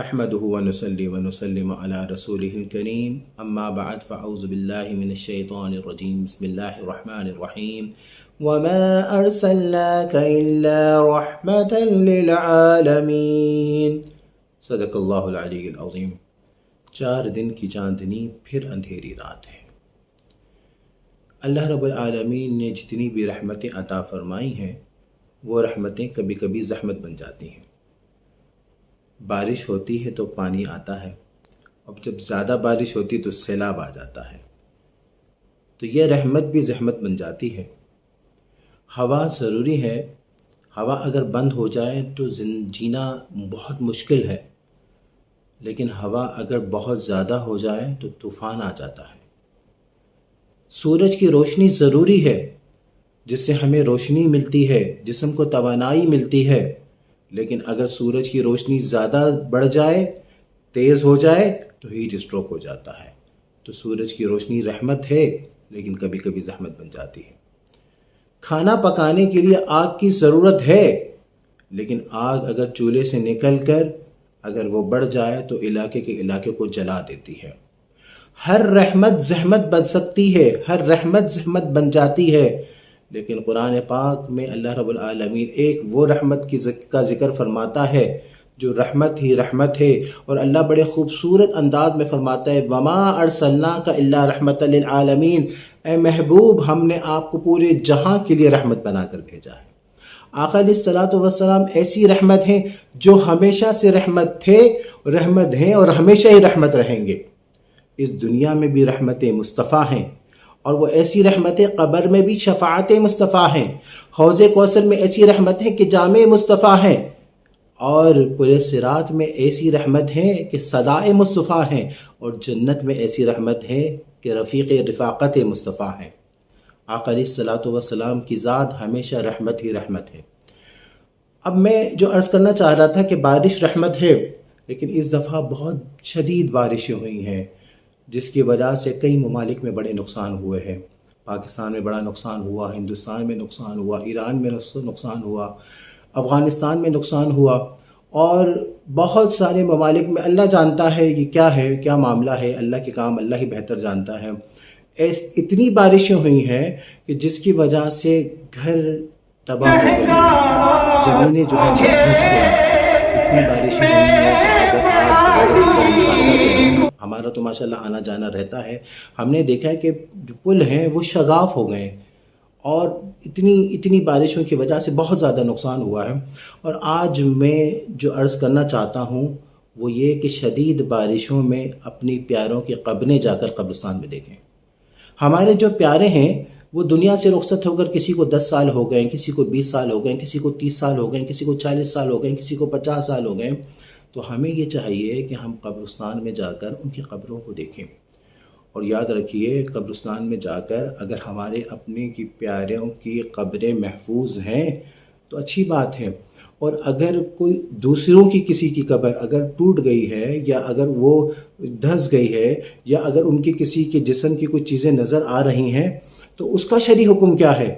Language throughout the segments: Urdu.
نحمده ونصلي ونسلم على رسوله الكريم اما بعد فاعوذ بالله من الشيطان الرجيم بسم الله الرحمن الرحيم وما ارسلناك الا رحمة للعالمين صدق اللہ العلی العظیم۔ 4 دن کی چاندنی پھر اندھیری رات ہے۔ اللہ رب العالمین نے جتنی بھی رحمتیں عطا فرمائی ہیں وہ رحمتیں کبھی کبھی زحمت بن جاتی ہیں۔ بارش ہوتی ہے تو پانی آتا ہے، اب جب زیادہ بارش ہوتی تو سیلاب آ جاتا ہے، تو یہ رحمت بھی زحمت بن جاتی ہے۔ ہوا ضروری ہے، ہوا اگر بند ہو جائے تو جینا بہت مشکل ہے، لیکن ہوا اگر بہت زیادہ ہو جائے تو طوفان آ جاتا ہے۔ سورج کی روشنی ضروری ہے، جس سے ہمیں روشنی ملتی ہے، جسم کو توانائی ملتی ہے، لیکن اگر سورج کی روشنی زیادہ بڑھ جائے، تیز ہو جائے تو ہیٹ اسٹروک ہو جاتا ہے۔ تو سورج کی روشنی رحمت ہے، لیکن کبھی کبھی زحمت بن جاتی ہے۔ کھانا پکانے کے لیے آگ کی ضرورت ہے، لیکن آگ اگر چولہے سے نکل کر اگر وہ بڑھ جائے تو علاقے کے علاقے کو جلا دیتی ہے۔ ہر رحمت زحمت بن سکتی ہے، ہر رحمت زحمت بن جاتی ہے، لیکن قرآن پاک میں اللہ رب العالمین ایک وہ رحمت کا ذکر فرماتا ہے جو رحمت ہی رحمت ہے، اور اللہ بڑے خوبصورت انداز میں فرماتا ہے وَمَا أَرْسَلْنَاكَ إِلَّا رَحْمَةً لِلْعَالَمِينَ، اے محبوب ہم نے آپ کو پورے جہاں کے لیے رحمت بنا کر بھیجا ہے۔ آقا علیہ الصلوۃ والسلام ایسی رحمت ہیں جو ہمیشہ سے رحمت تھے، رحمت ہیں اور ہمیشہ ہی رحمت رہیں گے۔ اس دنیا میں بھی رحمت مصطفیٰ ہیں، اور وہ ایسی رحمتیں قبر میں بھی شفاعت مصطفیٰ ہیں، حوض کوثر میں ایسی رحمت ہیں کہ جامع مصطفیٰ ہیں، اور پورے صراط میں ایسی رحمت ہیں کہ صدائے مصطفیٰ ہیں، اور جنت میں ایسی رحمت ہے کہ رفیق رفاقت مصطفیٰ ہیں۔ آقا علیہ الصلوۃ والسلام کی ذات ہمیشہ رحمت ہی رحمت ہے۔ اب میں جو عرض کرنا چاہ رہا تھا کہ بارش رحمت ہے، لیکن اس دفعہ بہت شدید بارشیں ہوئی ہیں، جس کی وجہ سے کئی ممالک میں بڑے نقصان ہوئے ہیں۔ پاکستان میں بڑا نقصان ہوا، ہندوستان میں نقصان ہوا، ایران میں نقصان ہوا، افغانستان میں نقصان ہوا، اور بہت سارے ممالک میں اللہ جانتا ہے یہ کیا ہے، کیا معاملہ ہے، اللہ کے کام اللہ ہی بہتر جانتا ہے۔ اتنی بارشیں ہوئی ہیں کہ جس کی وجہ سے گھر تباہ ہو گئے، زمینیں جو ہے دھس گئیں۔ اتنی بارشیں ہوئی ہیں کہ اگر آپ کا مشاہدہ کریں، ہمارا تو ماشاءاللہ آنا جانا رہتا ہے، ہم نے دیکھا ہے کہ جو پل ہیں وہ شگاف ہو گئے، اور اتنی بارشوں کی وجہ سے بہت زیادہ نقصان ہوا ہے۔ اور آج میں جو عرض کرنا چاہتا ہوں وہ یہ کہ شدید بارشوں میں اپنی پیاروں کی قبریں جا کر قبرستان میں دیکھیں۔ ہمارے جو پیارے ہیں وہ دنیا سے رخصت ہو کر کسی کو 10 سال ہو گئے، کسی کو 20 سال ہو گئے، کسی کو 30 سال ہو گئے، کسی کو 40 سال ہو گئے، کسی کو 50 سال ہو گئے، تو ہمیں یہ چاہیے کہ ہم قبرستان میں جا کر ان کی قبروں کو دیکھیں۔ اور یاد رکھیے قبرستان میں جا کر اگر ہمارے اپنے کی پیاروں کی قبریں محفوظ ہیں تو اچھی بات ہے، اور اگر کوئی دوسروں کی کسی کی قبر اگر ٹوٹ گئی ہے، یا اگر وہ دھس گئی ہے، یا اگر ان کی کسی کے جسم کی کچھ چیزیں نظر آ رہی ہیں تو اس کا شرعی حکم کیا ہے؟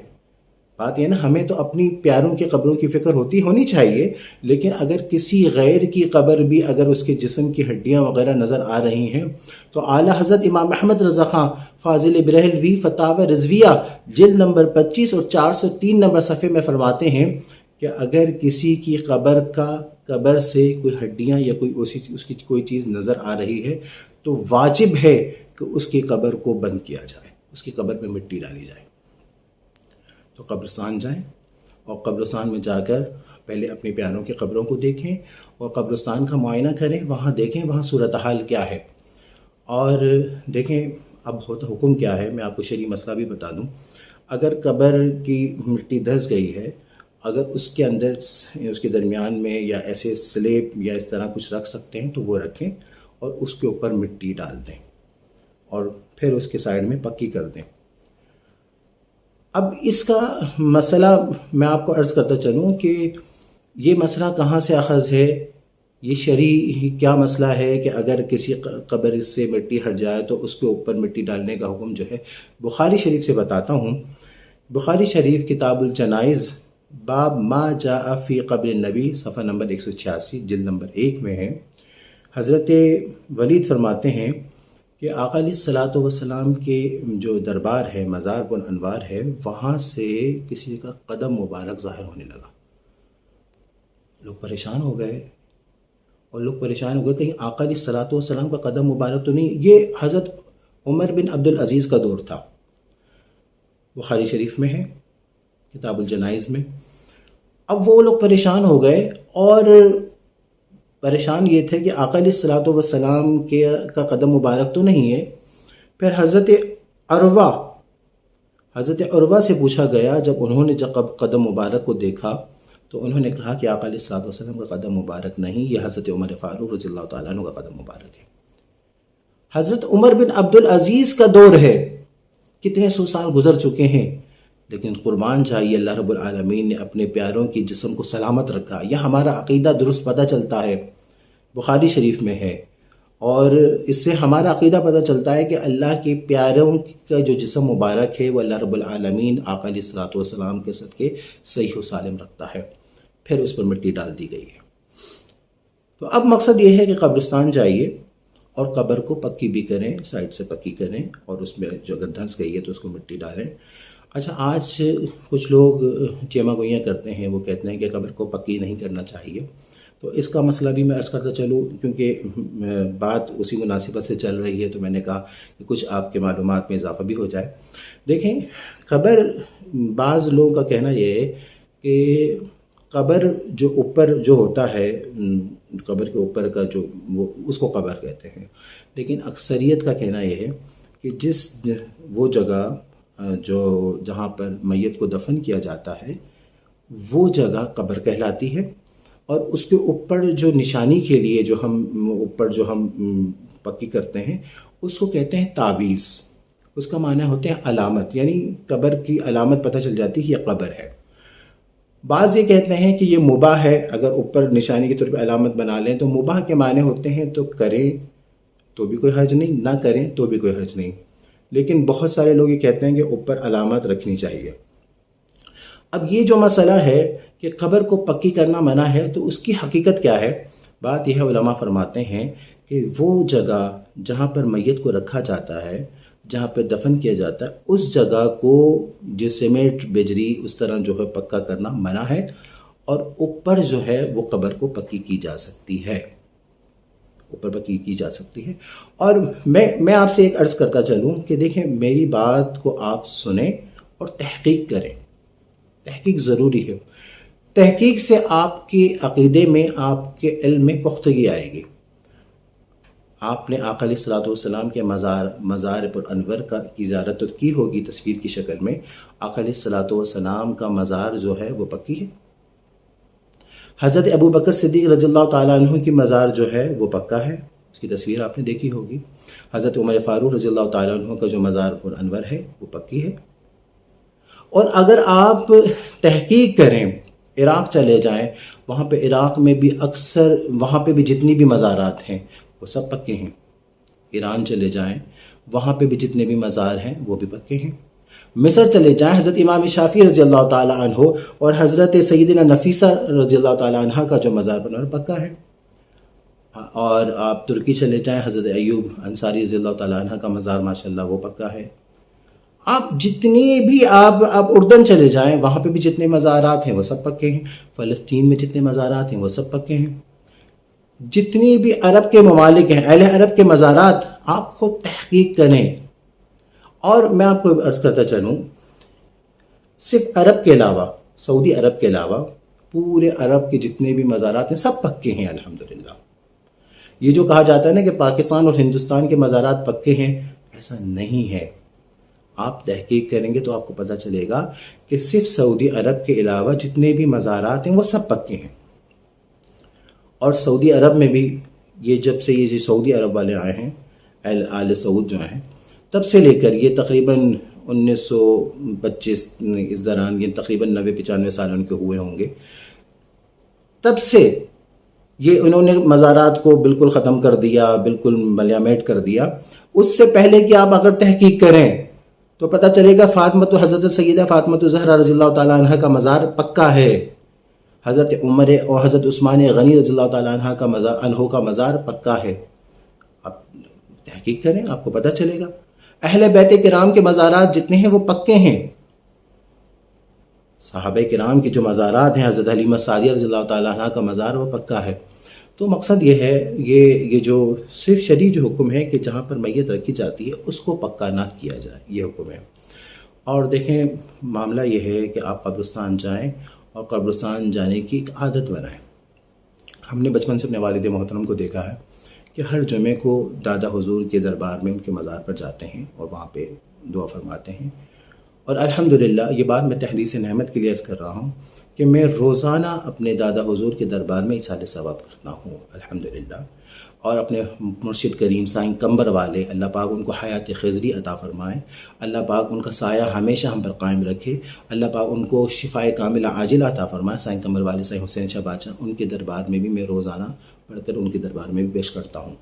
بات یہ نا، ہمیں تو اپنی پیاروں کی قبروں کی فکر ہونی چاہیے، لیکن اگر کسی غیر کی قبر بھی اگر اس کے جسم کی ہڈیاں وغیرہ نظر آ رہی ہیں تو اعلیٰ حضرت امام احمد رضا خان فاضل بریلوی فتاوی رضویہ جلد نمبر 25 اور 403 نمبر صفحے میں فرماتے ہیں کہ اگر کسی کی قبر سے کوئی ہڈیاں یا اس کی کوئی چیز نظر آ رہی ہے تو واجب ہے کہ اس کی قبر کو بند کیا جائے، اس کی قبر پہ مٹی ڈالی جائے۔ تو قبرستان جائیں، اور قبرستان میں جا کر پہلے اپنے پیاروں کی قبروں کو دیکھیں، اور قبرستان کا معائنہ کریں، وہاں دیکھیں وہاں صورتحال کیا ہے، اور دیکھیں اب حکم کیا ہے۔ میں آپ کو شرعی مسئلہ بھی بتا دوں، اگر قبر کی مٹی دھس گئی ہے، اگر اس کے اندر اس کے درمیان میں یا ایسے سلیب یا اس طرح کچھ رکھ سکتے ہیں تو وہ رکھیں، اور اس کے اوپر مٹی ڈال دیں، اور پھر اس کے سائڈ میں پکی کر دیں۔ اب اس کا مسئلہ میں آپ کو عرض کرتا چلوں کہ یہ مسئلہ کہاں سے اخذ ہے، یہ شرعی کیا مسئلہ ہے کہ اگر کسی قبر سے مٹی ہٹ جائے تو اس کے اوپر مٹی ڈالنے کا حکم جو ہے بخاری شریف سے بتاتا ہوں۔ بخاری شریف کتاب الجنائز باب ما جاء فی قبر النبی صفحہ نمبر 186 جلد نمبر 1 میں ہے۔ حضرت ولید فرماتے ہیں کہ آقا علیہ الصلاۃ والسلام کے جو دربار ہے، مزار پر انوار ہے، وہاں سے کسی کا قدم مبارک ظاہر ہونے لگا۔ لوگ پریشان ہو گئے، اور لوگ پریشان ہو گئے کہیں آقا علیہ الصلاۃ والسلام کا قدم مبارک تو نہیں۔ یہ حضرت عمر بن عبدالعزیز کا دور تھا، بخاری شریف میں ہے، کتاب الجنائز میں۔ اب وہ لوگ پریشان ہو گئے، اور پریشان یہ تھے کہ آقا علیہ الصلاۃ والسلام کا قدم مبارک تو نہیں ہے۔ پھر حضرت عروہ سے پوچھا گیا، جب انہوں نے قدم مبارک کو دیکھا تو انہوں نے کہا کہ آقا علیہ الصلاۃ والسلام کا قدم مبارک نہیں، یہ حضرت عمر فاروق رضی اللہ تعالیٰ عنہ کا قدم مبارک ہے۔ حضرت عمر بن عبدالعزیز کا دور ہے، کتنے سو سال گزر چکے ہیں، لیکن قربان جائیے اللہ رب العالمین نے اپنے پیاروں کی جسم کو سلامت رکھا۔ یہ ہمارا عقیدہ درست پتہ چلتا ہے، بخاری شریف میں ہے، اور اس سے ہمارا عقیدہ پتہ چلتا ہے کہ اللہ کے پیاروں کا جو جسم مبارک ہے وہ اللہ رب العالمین آقا علیہ الصلاۃ والسلام کے صدقے صحیح و سالم رکھتا ہے۔ پھر اس پر مٹی ڈال دی گئی ہے۔ تو اب مقصد یہ ہے کہ قبرستان جائیے اور قبر کو پکی بھی کریں، سائڈ سے پکی کریں، اور اس میں جو اگر دھنس گئی ہے تو اس کو مٹی ڈالیں۔ اچھا، آج کچھ لوگ چیما گوئیاں کرتے ہیں، وہ کہتے ہیں کہ قبر کو پکی نہیں کرنا چاہیے۔ تو اس کا مسئلہ بھی میں عرض کرتا چلوں، کیونکہ بات اسی مناسبت سے چل رہی ہے، تو میں نے کہا کہ کچھ آپ کے معلومات میں اضافہ بھی ہو جائے۔ دیکھیں، قبر، بعض لوگوں کا کہنا یہ ہے کہ قبر جو اوپر جو ہوتا ہے، قبر کے اوپر کا جو وہ اس کو قبر کہتے ہیں، لیکن اکثریت کا کہنا یہ ہے کہ وہ جگہ جو جہاں پر میت کو دفن کیا جاتا ہے وہ جگہ قبر کہلاتی ہے، اور اس کے اوپر جو نشانی کے لیے جو ہم پکی کرتے ہیں اس کو کہتے ہیں تعویذ۔ اس کا معنی ہوتے ہیں علامت، یعنی قبر کی علامت پتہ چل جاتی ہے یہ قبر ہے۔ بعض یہ کہتے ہیں کہ یہ مباح ہے، اگر اوپر نشانی کے طور پہ علامت بنا لیں تو مباح کے معنی ہوتے ہیں تو کریں تو بھی کوئی حرج نہیں، نہ کریں تو بھی کوئی حرج نہیں، لیکن بہت سارے لوگ یہ کہتے ہیں کہ اوپر علامت رکھنی چاہیے۔ اب یہ جو مسئلہ ہے کہ قبر کو پکی کرنا منع ہے، تو اس کی حقیقت کیا ہے؟ بات یہ ہے، علماء فرماتے ہیں کہ وہ جگہ جہاں پر میت کو رکھا جاتا ہے، جہاں پہ دفن کیا جاتا ہے، اس جگہ کو سیمنٹ بجری اس طرح جو ہے پکا کرنا منع ہے، اور اوپر جو ہے وہ قبر کو پکی کی جا سکتی ہے، اوپر پکی کی جا سکتی ہے۔ اور میں آپ سے ایک عرض کرتا چلوں کہ دیکھیں، میری بات کو آپ سنیں اور تحقیق کریں، تحقیق ضروری ہے۔ تحقیق سے آپ کے عقیدے میں، آپ کے علم میں پختگی آئے گی۔ آپ نے آقا علیہ الصلاۃ والسلام کے مزار پر انور کی زیارت تو کی ہوگی تصویر کی شکل میں۔ آقا علیہ الصلاۃ والسلام کا مزار جو ہے وہ پکی ہے۔ حضرت ابو بکر صدیق رضی اللہ تعالیٰ عنہ کی مزار جو ہے وہ پکا ہے، اس کی تصویر آپ نے دیکھی ہوگی۔ حضرت عمر فاروق رضی اللہ تعالیٰ عنہ کا جو مزار پر انور ہے وہ پکی ہے۔ اور اگر آپ تحقیق کریں، عراق چلے جائیں، وہاں پہ عراق میں بھی اکثر، وہاں پہ بھی جتنی بھی مزارات ہیں وہ سب پکے ہیں۔ ایران چلے جائیں، وہاں پہ بھی جتنے بھی مزار ہیں وہ بھی پکے ہیں۔ مصر چلے جائیں، حضرت امام شافعی رضی اللہ تعالیٰ عنہ اور حضرت سیدنا نفیسہ رضی اللہ تعالیٰ عنہ کا جو مزار بنا پکا ہے۔ اور آپ ترکی چلے جائیں، حضرت ایوب انصاری رضی اللہ تعالیٰ عنہ کا مزار ماشاءاللہ وہ پکا ہے۔ آپ جتنی بھی آپ اردن چلے جائیں، وہاں پہ بھی جتنے مزارات ہیں وہ سب پکے ہیں۔ فلسطین میں جتنے مزارات ہیں وہ سب پکے ہیں۔ جتنی بھی عرب کے ممالک ہیں، اہل عرب کے مزارات، آپ خود تحقیق کریں۔ اور میں آپ کو عرض کرتا چلوں، صرف عرب کے علاوہ، سعودی عرب کے علاوہ پورے عرب کے جتنے بھی مزارات ہیں سب پکے ہیں الحمدللہ۔ یہ جو کہا جاتا ہے نا کہ پاکستان اور ہندوستان کے مزارات پکے ہیں، ایسا نہیں ہے۔ آپ تحقیق کریں گے تو آپ کو پتہ چلے گا کہ صرف سعودی عرب کے علاوہ جتنے بھی مزارات ہیں وہ سب پکے ہیں۔ اور سعودی عرب میں بھی جب سے یہ سعودی عرب والے آئے ہیں، آل سعود جو ہیں، تب سے لے کر یہ تقریباً 1925 اس دوران، یہ تقریباً 90-95 سال ان کے ہوئے ہوں گے، تب سے یہ انہوں نے مزارات کو بالکل ختم کر دیا، بالکل ملیامیٹ کر دیا۔ اس سے پہلے کہ آپ اگر تحقیق کریں تو پتہ چلے گا حضرت سیدہ فاطمہ زہرا رضی اللہ تعالیٰ عنہ کا مزار پکا ہے۔ حضرت عمر اور حضرت عثمان غنی رضی اللہ تعالیٰ عنہ کا مزار پکا ہے. آپ تحقیق کریں، آپ کو پتہ چلے گا. اہل بیت کرام کے مزارات جتنے ہیں وہ پکے ہیں. صحابہ کرام کے جو مزارات ہیں، حضرت حلیمہ سعدیہ رضی اللہ تعالیٰ عنہ کا مزار وہ پکا ہے. تو مقصد یہ ہے، یہ جو صرف شرعی جو حکم ہے کہ جہاں پر میت رکھی جاتی ہے اس کو پکا نہ کیا جائے، یہ حکم ہے. اور دیکھیں معاملہ یہ ہے کہ آپ قبرستان جائیں اور قبرستان جانے کی ایک عادت بنائیں. ہم نے بچپن سے اپنے والد محترم کو دیکھا ہے کہ ہر جمعے کو دادا حضور کے دربار میں ان کے مزار پر جاتے ہیں اور وہاں پہ دعا فرماتے ہیں. اور الحمدللہ یہ بات میں تحدیث نعمت کے لیے عرض کر رہا ہوں کہ میں روزانہ اپنے دادا حضور کے دربار میں ایصال ثواب کرتا ہوں الحمدللہ. اور اپنے مرشد کریم سائیں کمبر والے، اللہ پاک ان کو حیات خضری عطا فرمائیں، اللہ پاک ان کا سایہ ہمیشہ ہم پر قائم رکھے، اللہ پاک ان کو شفائے کاملہ عاجلہ عطا فرمائے. سائیں کمبر والے سائیں حسین شاہ باچا، ان کے دربار میں بھی میں روزانہ پڑھ کر ان کے دربار میں بھی پیش کرتا ہوں.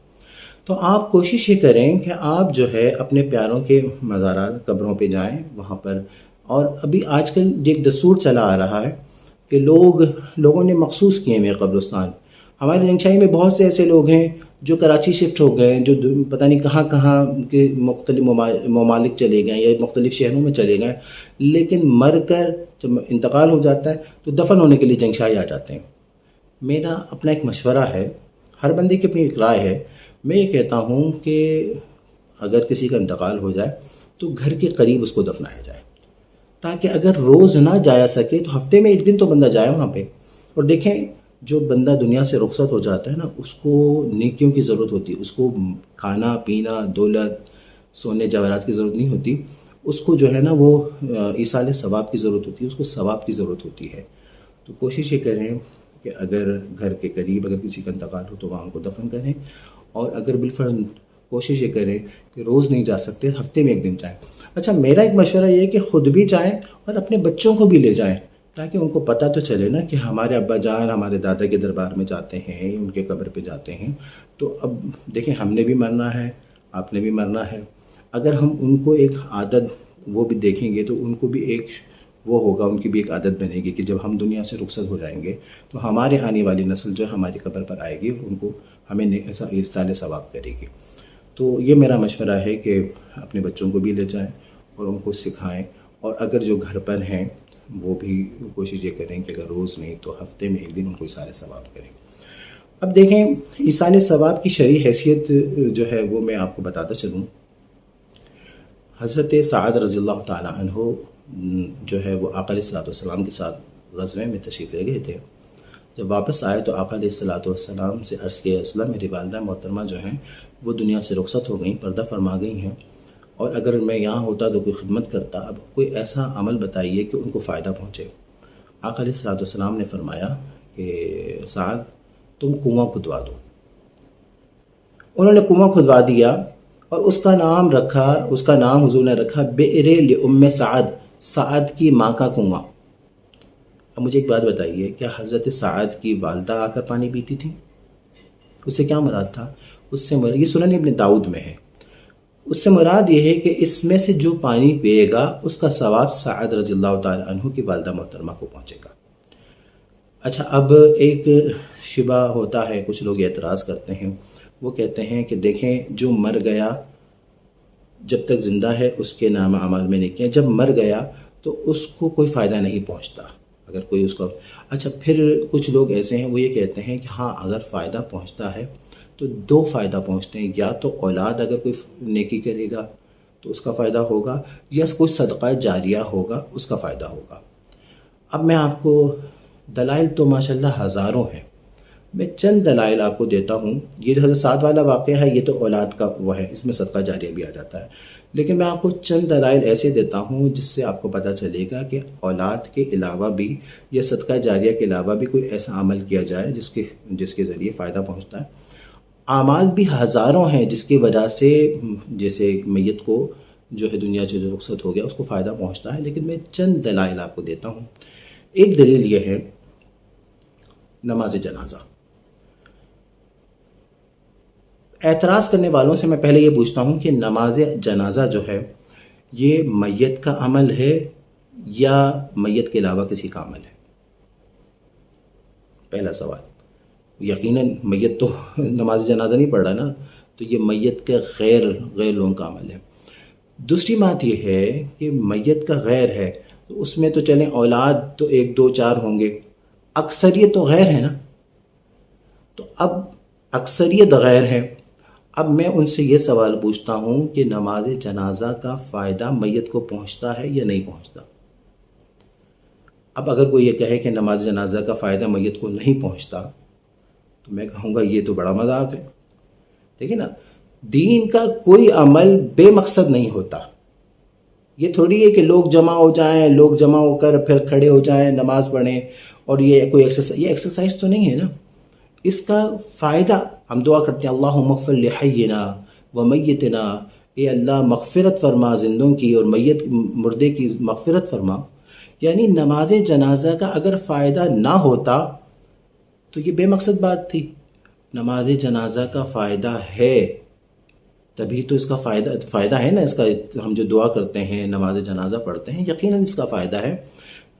تو آپ کوشش یہ کریں کہ آپ جو ہے اپنے پیاروں کے مزارات قبروں پہ جائیں وہاں پر. اور ابھی آج کل ایک دستور چلا آ رہا ہے کہ لوگوں نے مخصوص کیے ہوئے قبرستان. ہمارے جنگشائی میں بہت سے ایسے لوگ ہیں جو کراچی شفٹ ہو گئے، جو پتہ نہیں کہاں کہاں کے مختلف ممالک چلے گئے یا مختلف شہروں میں چلے گئے، لیکن مر کر جب انتقال ہو جاتا ہے تو دفن ہونے کے لیے جنگشائی آ جاتے ہیں. میرا اپنا ایک مشورہ ہے، ہر بندے کی اپنی ایک رائے ہے. میں یہ کہتا ہوں کہ اگر کسی کا انتقال ہو جائے تو گھر کے قریب اس کو دفنایا جائے، تاکہ اگر روز نہ جایا سکے تو ہفتے میں ایک دن تو بندہ جائے وہاں پہ. اور دیکھیں جو بندہ دنیا سے رخصت ہو جاتا ہے نا، اس کو نیکیوں کی ضرورت ہوتی ہے، اس کو کھانا پینا دولت سونے جواہرات کی ضرورت نہیں ہوتی، اس کو جو ہے نا وہ ایصال ثواب کی ضرورت ہوتی ہے، اس کو ثواب کی ضرورت ہوتی ہے. تو کوشش یہ کریں کہ اگر گھر کے قریب اگر کسی کا انتقال ہو تو وہاں ان کو دفن کریں. اور اگر بالفرض کوشش یہ کریں کہ روز نہیں جا سکتے، ہفتے میں ایک دن جائیں. اچھا میرا ایک مشورہ یہ ہے کہ خود بھی جائیں اور اپنے بچوں کو بھی لے جائیں، تاکہ ان کو پتہ تو چلے نا کہ ہمارے ابا جان ہمارے دادا کے دربار میں جاتے ہیں، ان کے قبر پہ جاتے ہیں. تو اب دیکھیں ہم نے بھی مرنا ہے، آپ نے بھی مرنا ہے. اگر ہم ان کو ایک عادت وہ بھی دیکھیں گے تو ان کو بھی ایک وہ ہوگا، ان کی بھی ایک عادت بنے گی کہ جب ہم دنیا سے رخصت ہو جائیں گے تو ہمارے آنے والی نسل جو ہے ہماری قبر پر آئے گی اور ان کو ہمیں ایسا ایصال ثواب کرے گی. تو یہ میرا مشورہ ہے کہ اپنے بچوں کو بھی لے جائیں اور ان کو سکھائیں. اور اگر جو گھر پر ہیں وہ بھی کوشش یہ کریں کہ اگر روز نہیں تو ہفتے میں ایک دن ان کو ایصال ثواب کریں. اب دیکھیں ایصال ثواب کی شرعی حیثیت جو ہے وہ میں آپ کو بتاتا چلوں. حضرت سعد رضی اللہ تعالیٰ عنہ جو ہے وہ آقا علیہ الصلوۃ والسلام کے ساتھ غزوے میں تشریف لے گئے تھے. جب واپس آئے تو آقا علیہ الصلوۃ والسلام سے عرض کیا، رسول اللہ میری والدہ محترمہ جو ہیں وہ دنیا سے رخصت ہو گئیں، پردہ فرما گئی ہیں، اور اگر میں یہاں ہوتا تو کوئی خدمت کرتا، اب کوئی ایسا عمل بتائیے کہ ان کو فائدہ پہنچے. آقا علیہ الصلوۃ والسلام نے فرمایا کہ سعد تم کنواں کھدوا دو. انہوں نے کنواں کھدوا دیا اور اس کا نام حضور نے رکھا بئر لأم سعد، سعد کی ماں کا کنواں. اب مجھے ایک بات بتائیے، کیا حضرت سعد کی والدہ آ کر پانی پیتی تھی؟ اس سے کیا مراد تھا؟ اس سے مراد، یہ سنن ابن داؤد میں ہے، اس سے مراد یہ ہے کہ اس میں سے جو پانی پیے گا اس کا ثواب سعد رضی اللہ تعالی عنہ کی والدہ محترمہ کو پہنچے گا. اچھا اب ایک شبہ ہوتا ہے، کچھ لوگ اعتراض کرتے ہیں، وہ کہتے ہیں کہ دیکھیں جو مر گیا جب تک زندہ ہے اس کے نام اعمال میں نہیں کیا، جب مر گیا تو اس کو کوئی فائدہ نہیں پہنچتا اگر کوئی اس کو. اچھا پھر کچھ لوگ ایسے ہیں وہ یہ کہتے ہیں کہ ہاں اگر فائدہ پہنچتا ہے تو دو فائدہ پہنچتے ہیں، یا تو اولاد اگر کوئی نیکی کرے گا تو اس کا فائدہ ہوگا، یا کوئی صدقہ جاریہ ہوگا اس کا فائدہ ہوگا. اب میں آپ کو دلائل تو ماشاءاللہ ہزاروں ہیں، میں چند دلائل آپ کو دیتا ہوں. یہ جو حضرت سعد والا واقعہ ہے یہ تو اولاد کا وہ ہے، اس میں صدقہ جاریہ بھی آ جاتا ہے، لیکن میں آپ کو چند دلائل ایسے دیتا ہوں جس سے آپ کو پتہ چلے گا کہ اولاد کے علاوہ بھی یا صدقہ جاریہ کے علاوہ بھی کوئی ایسا عمل کیا جائے جس کے ذریعے فائدہ پہنچتا ہے. اعمال بھی ہزاروں ہیں جس کی وجہ سے جیسے میت کو جو ہے دنیا سے جو رخصت ہو گیا اس کو فائدہ پہنچتا ہے، لیکن میں چند دلائل آپ کو دیتا ہوں. ایک دلیل یہ ہے نماز جنازہ. اعتراض کرنے والوں سے میں پہلے یہ پوچھتا ہوں کہ نماز جنازہ جو ہے یہ میت کا عمل ہے یا میت کے علاوہ کسی کا عمل ہے؟ پہلا سوال، یقیناً میت تو نماز جنازہ نہیں پڑھ رہا نا، تو یہ میت کے غیر لوگوں کا عمل ہے۔ دوسری بات یہ ہے کہ میت کا غیر ہے تو اس میں تو چلیں اولاد تو 1 2 4 ہوں گے، اکثریت تو غیر ہے نا، تو اب اکثریت غیر ہے، اب میں ان سے یہ سوال پوچھتا ہوں کہ نماز جنازہ کا فائدہ میت کو پہنچتا ہے یا نہیں پہنچتا؟ اب اگر کوئی یہ کہے کہ نماز جنازہ کا فائدہ میت کو نہیں پہنچتا تو میں کہوں گا یہ تو بڑا مذاق ہے۔ دیکھیں نا، دین کا کوئی عمل بے مقصد نہیں ہوتا۔ یہ تھوڑی ہے کہ لوگ جمع ہو جائیں، لوگ جمع ہو کر پھر کھڑے ہو جائیں، نماز پڑھیں، اور یہ کوئی ایکسرسائز تو نہیں ہے نا۔ اس کا فائدہ ہم دعا کرتے ہیں اللہم اغفر لحینا و میتنا، اے اللہ مغفرت فرما زندوں کی اور مردے کی مغفرت فرما۔ یعنی نماز جنازہ کا اگر فائدہ نہ ہوتا تو یہ بے مقصد بات تھی۔ نماز جنازہ کا فائدہ ہے، تبھی تو اس کا فائدہ ہے نا، اس کا ہم جو دعا کرتے ہیں، نماز جنازہ پڑھتے ہیں، یقیناً اس کا فائدہ ہے۔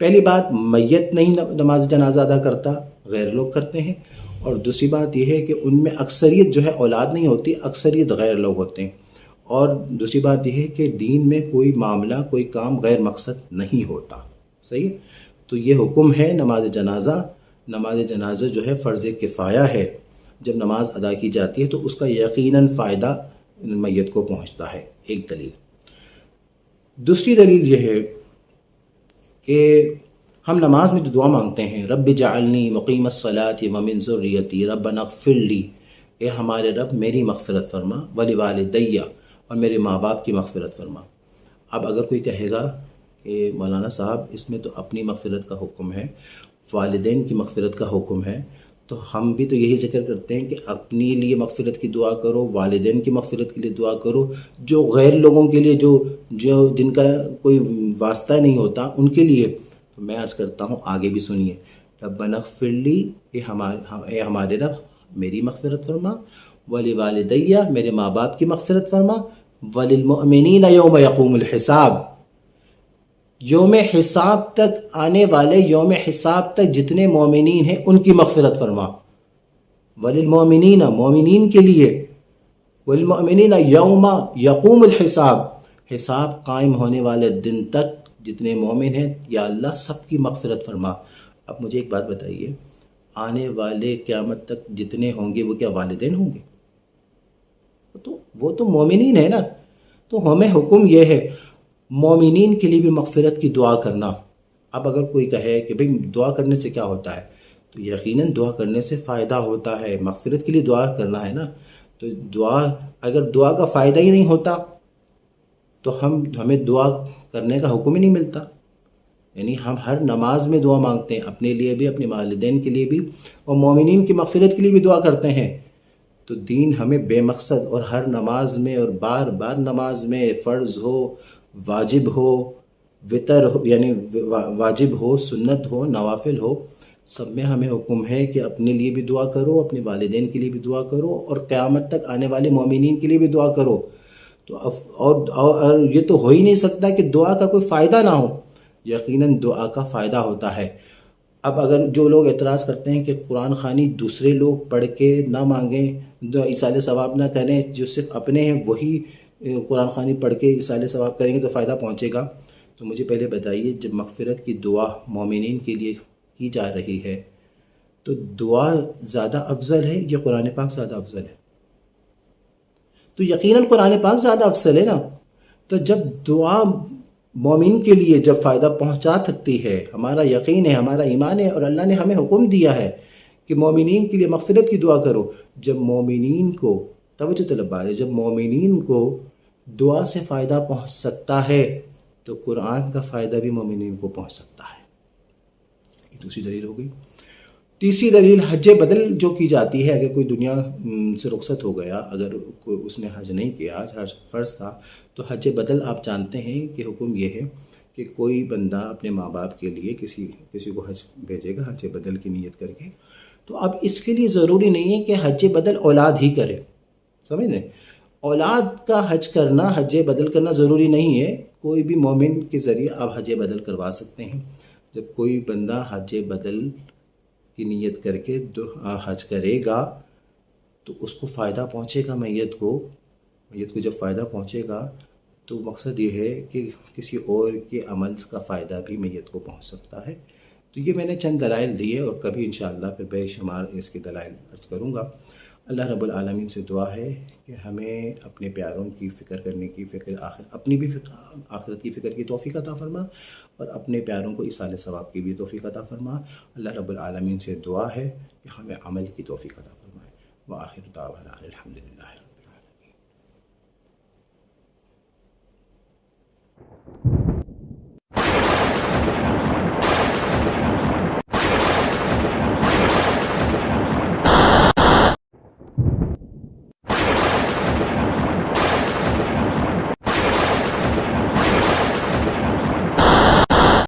پہلی بات، میت نہیں نماز جنازہ ادا کرتا، غیر لوگ کرتے ہیں، اور دوسری بات یہ ہے کہ ان میں اکثریت جو ہے اولاد نہیں ہوتی، اکثریت غیر لوگ ہوتے ہیں، اور دوسری بات یہ ہے کہ دین میں کوئی معاملہ، کوئی کام غیر مقصد نہیں ہوتا۔ صحیح؟ تو یہ حکم ہے نماز جنازہ۔ نماز جنازہ جو ہے فرض کفایہ ہے، جب نماز ادا کی جاتی ہے تو اس کا یقیناً فائدہ میت کو پہنچتا ہے، ایک دلیل۔ دوسری دلیل یہ ہے کہ ہم نماز میں جو دعا مانگتے ہیں، رب جعلنی مقیم الصلاۃ ومن ذریتی ربنا اغفر لی، اے ہمارے رب میری مغفرت فرما، ولوالدی، اور میرے ماں باپ کی مغفرت فرما۔ اب اگر کوئی کہے گا کہ مولانا صاحب اس میں تو اپنی مغفرت کا حکم ہے، والدین کی مغفرت کا حکم ہے، تو ہم بھی تو یہی ذکر کرتے ہیں کہ اپنے لیے مغفرت کی دعا کرو، والدین کی مغفرت کے لیے دعا کرو، جو غیر لوگوں کے لیے جو جن کا کوئی واسطہ نہیں ہوتا ان کے لیے۔ تو میں عرض کرتا ہوں آگے بھی سنیے، ربنا اغفر لی، اے ہمارے رب میری مغفرت فرما، ولوالدی، میرے ماں باپ کی مغفرت فرما، وللمؤمنین یوم یقوم الحساب، یوم حساب تک آنے والے، یوم حساب تک جتنے مومنین ہیں ان کی مغفرت فرما، وللمؤمنین، مومنین کے لیے، وللمؤمنین یوم یقوم الحساب، حساب قائم ہونے والے دن تک جتنے مومن ہیں یا اللہ سب کی مغفرت فرما۔ اب مجھے ایک بات بتائیے، آنے والے قیامت تک جتنے ہوں گے وہ کیا والدین ہوں گے؟ تو وہ تو مومنین ہے نا۔ تو ہمیں حکم یہ ہے مومنین کے لیے بھی مغفرت کی دعا کرنا۔ اب اگر کوئی کہے کہ بھئی دعا کرنے سے کیا ہوتا ہے، تو یقیناً دعا کرنے سے فائدہ ہوتا ہے، مغفرت کے لیے دعا کرنا ہے نا۔ تو اگر دعا کا فائدہ ہی نہیں ہوتا تو ہمیں دعا کرنے کا حکم ہی نہیں ملتا۔ یعنی ہم ہر نماز میں دعا مانگتے ہیں، اپنے لیے بھی، اپنے والدین کے لیے بھی، اور مومنین کی مغفرت کے لیے بھی دعا کرتے ہیں۔ تو دین ہمیں بے مقصد اور ہر نماز میں اور بار بار نماز میں، فرض ہو، واجب ہو، وتر ہو، یعنی واجب ہو، سنت ہو، نوافل ہو، سب میں ہمیں حکم ہے کہ اپنے لیے بھی دعا کرو، اپنے والدین کے لیے بھی دعا کرو، اور قیامت تک آنے والے مومنین کے لیے بھی دعا کرو۔ تو اور یہ تو ہو ہی نہیں سکتا کہ دعا کا کوئی فائدہ نہ ہو، یقیناً دعا کا فائدہ ہوتا ہے۔ اب اگر جو لوگ اعتراض کرتے ہیں کہ قرآن خوانی دوسرے لوگ پڑھ کے نہ مانگیں، ایصال ثواب نہ کریں، جو صرف اپنے ہیں وہی قرآن خوانی پڑھ کے ایصال ثواب کریں گے تو فائدہ پہنچے گا، تو مجھے پہلے بتائیے جب مغفرت کی دعا مومنین کے لیے کی جا رہی ہے تو دعا زیادہ افضل ہے یا قرآن پاک زیادہ افضل ہے؟ تو یقیناً قرآن پاک زیادہ افضل ہے نا۔ تو جب دعا مومن کے لیے جب فائدہ پہنچا سکتی ہے، ہمارا یقین ہے، ہمارا ایمان ہے، اور اللہ نے ہمیں حکم دیا ہے کہ مومنین کے لیے مغفرت کی دعا کرو، جب مومنین کو، توجہ طلب بات ہے، جب مومنین کو دعا سے فائدہ پہنچ سکتا ہے تو قرآن کا فائدہ بھی مومنین کو پہنچ سکتا ہے۔ یہ دوسری دلیل ہو گئی۔ تیسری دلیل حج بدل جو کی جاتی ہے، اگر کوئی دنیا سے رخصت ہو گیا، اگر کوئی اس نے حج نہیں کیا، حج فرض تھا، تو حج بدل آپ جانتے ہیں کہ حکم یہ ہے کہ کوئی بندہ اپنے ماں باپ کے لیے کسی کو حج بھیجے گا حج بدل کی نیت کر کے، تو اب اس کے لیے ضروری نہیں ہے کہ حج بدل اولاد ہی کرے، سمجھ لیں، اولاد کا حج کرنا، حج بدل کرنا ضروری نہیں ہے، کوئی بھی مومن کے ذریعے آپ حج بدل کروا سکتے ہیں۔ جب کوئی بندہ حج بدل کی نیت کر کے حج کرے گا تو اس کو فائدہ پہنچے گا، میت کو جب فائدہ پہنچے گا تو مقصد یہ ہے کہ کسی اور کے عمل کا فائدہ بھی میت کو پہنچ سکتا ہے۔ تو یہ میں نے چند دلائل دیے، اور کبھی انشاءاللہ پھر بے شمار اس کے دلائل عرض کروں گا۔ اللہ رب العالمین سے دعا ہے کہ ہمیں اپنے پیاروں کی فکر کرنے کی اپنی بھی آخرت کی فکر کی توفیق عطا فرما، اور اپنے پیاروں کو ایصال ثواب کی بھی توفیق عطا فرما۔ اللہ رب العالمین سے دعا ہے کہ ہمیں عمل کی توفیق عطا فرمائے۔ وآخر دعوانا الحمدللہ۔